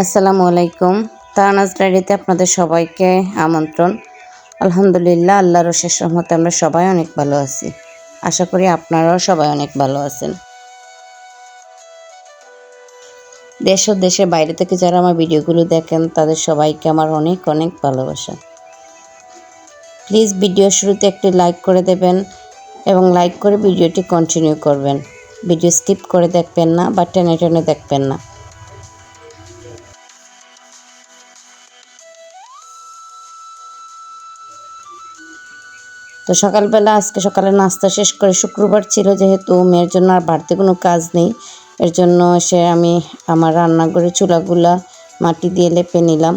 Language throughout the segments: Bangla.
আসসালামু আলাইকুম। তারানাজ ডায়েরিতে আপনাদের সবাইকে আমন্ত্রণ। আলহামদুলিল্লাহ, আল্লাহর অশেষ রহমতে আমরা সবাই অনেক ভালো আছি। আশা করি আপনারাও সবাই অনেক ভালো আছেন। দেশ ও দেশের বাইরে থেকে যারা আমার ভিডিওগুলো দেখেন তাদের সবাইকে আমার অনেক অনেক ভালোবাসা। প্লিজ ভিডিও শুরুতে একটি লাইক করে দেবেন এবং লাইক করে ভিডিওটি কন্টিনিউ করবেন। ভিডিও স্কিপ করে দেখবেন না বা টেনে টেনে দেখবেন না। তো সকালবেলা আজকে সকালে নাস্তা শেষ করে, শুক্রবার ছিল যেহেতু, মেয়ের জন্য আর বাড়তি কোনো কাজ নেই, এর জন্য আমি আমার রান্নাঘরের চুলাগুলা মাটি দিয়ে লেপে নিলাম।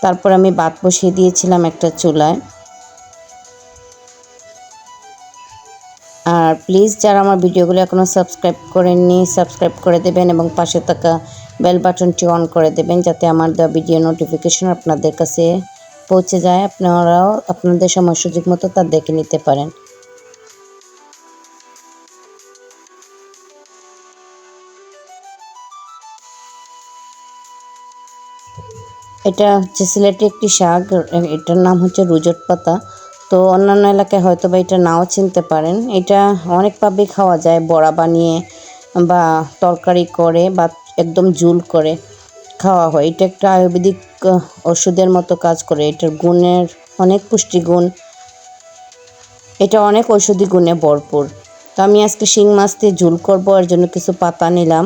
তারপর আমি ভাত বসিয়ে দিয়েছিলাম একটা চুলায়। আর প্লিজ যারা আমার ভিডিওগুলো এখনও সাবস্ক্রাইব করেননি, সাবস্ক্রাইব করে দেবেন এবং পাশে থাকা বেল বাটনটি অন করে দেবেন যাতে আমার দেওয়া ভিডিও নোটিফিকেশন আপনাদের কাছে পৌঁছে যায়, আপনারাও আপনাদের সময় সুযোগ মতো তা দেখে নিতে পারেন। এটা হচ্ছে সিলেটের একটি শাক, এটার নাম হচ্ছে রুজট পাতা। তো অন্যান্য এলাকায় হয়তো বা এটা নাও চিনতে পারেন। এটা অনেকভাবেই খাওয়া যায়, বড়া বানিয়ে বা তরকারি করে বা একদম ঝুল করে খাওয়া হয়। এটা একটা আয়ুর্বেদিক ওষুধের মতো কাজ করে। এটার গুণের অনেক পুষ্টিগুণ, এটা অনেক ঔষধি গুণে ভরপুর। তো আমি আজকে শিং মাছ দিয়ে ঝুল করবো, এর জন্য কিছু পাতা নিলাম।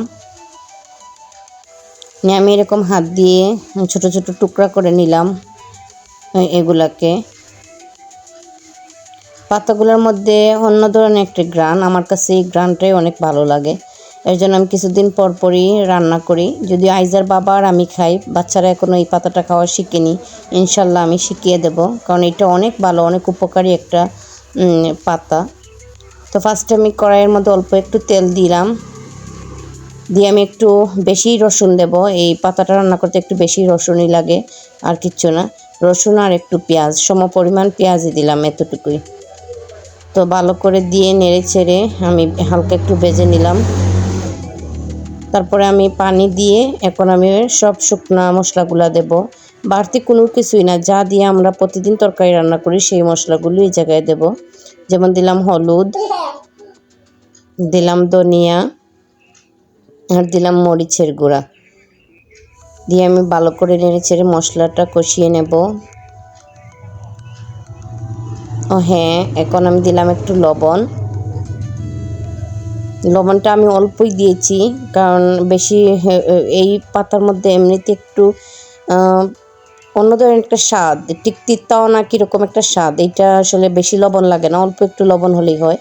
আমি এরকম হাত দিয়ে ছোট ছোট টুকরা করে নিলাম এগুলাকে। পাতাগুলোর মধ্যে অন্য ধরনের একটা ঘ্রাণ, আমার কাছে এই ঘ্রাণটাই অনেক ভালো লাগে। এর জন্য আমি কিছুদিন পর পরই রান্না করি। যদিও আইজার বাবা আর আমি খাই, বাচ্চারা এখনও এই পাতাটা খাওয়া শিখেনি। ইনশাল্লাহ আমি শিখিয়ে দেব, কারণ এটা অনেক ভালো, অনেক উপকারী একটা পাতা। তো ফার্স্টে আমি কড়াইয়ের মধ্যে অল্প একটু তেল দিলাম, দিয়ে আমি একটু বেশি রসুন দেব। এই পাতাটা রান্না করতে একটু বেশি রসুনই লাগে, আর কিচ্ছু না। রসুন আর একটু পেঁয়াজ, সম পরিমাণ পেঁয়াজই দিলাম, এতটুকুই। তো ভালো করে দিয়ে নেড়ে ছেড়ে আমি হালকা একটু ভেজে নিলাম। তারপরে আমি পানি দিয়ে এখন আমি সব শুকনা মশলাগুলো দেব। বাড়তি কোনো কিছুই না, যা দিয়ে আমরা প্রতিদিন তরকারি রান্না করি সেই মশলাগুলো এই জায়গায় দেব। যেমন দিলাম হলুদ, দিলাম ধনিয়া, আর দিলাম মরিচের গুঁড়া। দিয়ে আমি ভালো করে নেড়ে ছেড়ে মশলাটা কষিয়ে নেব। ও হ্যাঁ, এখন আমি দিলাম একটু লবণ। লবণটা আমি অল্পই দিয়েছি, কারণ বেশি এই পাতার মধ্যে এমনিতে একটু অন্য ধরনের একটা স্বাদ, ঠিক তিতাও না কীরকম একটা স্বাদ। এইটা আসলে বেশি লবণ লাগে না, অল্প একটু লবণ হলেই হয়।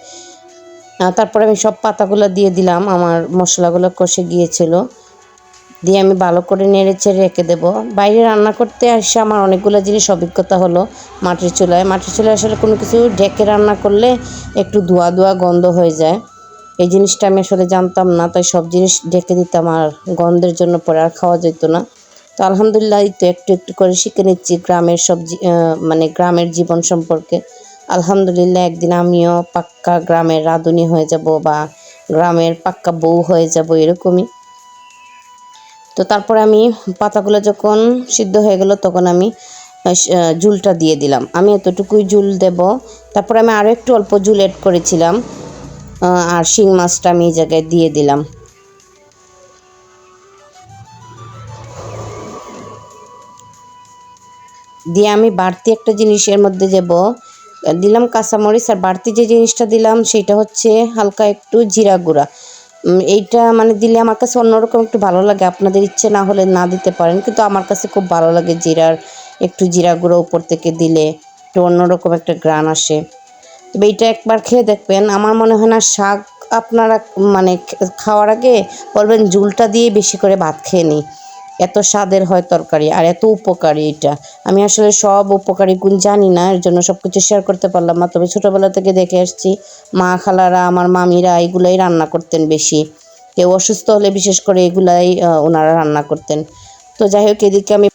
তারপরে আমি সব পাতাগুলো দিয়ে দিলাম, আমার মশলাগুলো কষে গিয়েছিল। দিয়ে আমি ভালো করে নেড়ে চেড়ে রেখে দেবো। বাইরে রান্না করতে আসে আমার অনেকগুলো জিনিস অভিজ্ঞতা হলো। মাটির চুলায় আসলে কোনো কিছু ঢেকে রান্না করলে একটু ধোয়া ধোয়া গন্ধ হয়ে যায়। এই জিনিসটা আমি আসলে জানতাম না, তাই সব জিনিস ঢেকে দিতাম, আর গন্ধের জন্য পরে আর খাওয়া যেত না। তো আলহামদুলিল্লাহ তো একটু একটু করে শিখে নিচ্ছি গ্রামের মানে গ্রামের জীবন সম্পর্কে। আলহামদুলিল্লাহ একদিন আমিও পাক্কা গ্রামের রাঁধুনি হয়ে যাব বা গ্রামের পাক্কা বউ হয়ে যাব, এরকমই। তো তারপরে আমি পাতাগুলো যখন সিদ্ধ হয়ে গেল তখন আমি ঝুলটা দিয়ে দিলাম। আমি এতটুকুই ঝুল দেব। তারপরে আমি আরও একটু অল্প ঝুল অ্যাড করেছিলাম, আর শিং মাছটা আমি এই জায়গায় দিয়ে দিলাম। দিয়ে আমি বাড়তি একটা জিনিসের মধ্যে দিলাম কাঁচামরিচ, আর বাড়তি যে জিনিসটা দিলাম সেটা হচ্ছে হালকা একটু জিরা গুঁড়া। এইটা মানে দিলে আমার কাছে অন্যরকম একটু ভালো লাগে, আপনাদের ইচ্ছে না হলে না দিতে পারেন, কিন্তু আমার কাছে খুব ভালো লাগে একটু জিরা গুঁড়ো উপর থেকে দিলে একটু অন্যরকম একটা ঘ্রাণ আসে। তবে এইটা একবার খেয়ে দেখবেন। আমার মনে হয় না শাক আপনারা মানে খাওয়ার আগে বলবেন ঝুলটা দিয়ে বেশি করে ভাত খেয়ে নিই, এত স্বাদের হয় তরকারি আর এত উপকারী এটা। আমি আসলে সব উপকারী গুণ জানি না, এর জন্য সব কিছু শেয়ার করতে পারলাম না। তবে ছোটোবেলা থেকে দেখে আসছি মা খালারা, আমার মামিরা এগুলাই রান্না করতেন বেশি। কেউ অসুস্থ হলে বিশেষ করে এগুলাই ওনারা রান্না করতেন। তো যাই হোক, এদিকে আমি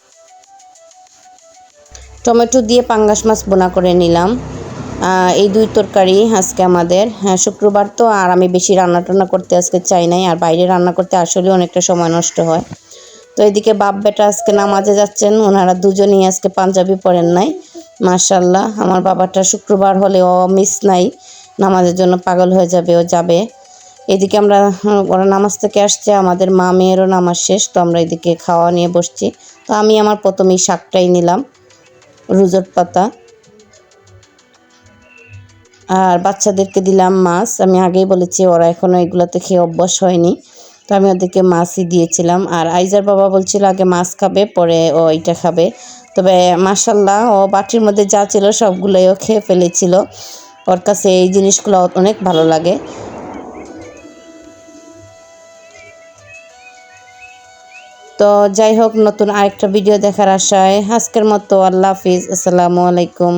টমেটো দিয়ে পাঙ্গাস মাছ বোনা করে নিলাম। এই দুই তরকারি আজকে আমাদের। শুক্রবার তো, আর আমি বেশি রান্না টান্না করতে আজকে চাই নাই, আর বাইরে রান্না করতে আসলে অনেকটা সময় নষ্ট হয়। তো তো এদিকে বাপ বেটা আজকে নামাজে যাচ্ছেন, ওনারা দুজনেই আজকে পাঞ্জাবি পরেন নাই। মাশাআল্লাহ, আমার বাবাটা শুক্রবার হলে ও মিস নাই, নামাজের জন্য পাগল হয়ে যাবে, ও যাবে। এদিকে আমরা ওরা নামাজ থেকে আসছে, আমাদের মা মেয়েরও নামাজ শেষ, তো আমরা এদিকে খাওয়া নিয়ে বসছি। তো আমি আমার প্রথমেই শাকটাই নিলাম, রুজত পাতা, আর বাচ্চাদেরকে দিলাম মাছ। আমি আগেই বলেছি ওরা এখনও এগুলোতে খেয়ে অভ্যাস হয়নি, তো আমি ওদেরকে মাছই দিয়েছিলাম। আর আইজার বাবা বলছিল আগে মাছ খাবে, পরে ও এটা খাবে। তবে মাশাল্লাহ, ও বাটির মধ্যে যা ছিল সবগুলোই ও খেয়ে ফেলেছিল। ওর কাছে এই জিনিসগুলো অনেক ভালো লাগে। তো যাই হোক, নতুন আরেকটা ভিডিও দেখার আশায় আজকের মতো আল্লাহ হাফিজ, আসসালামু আলাইকুম।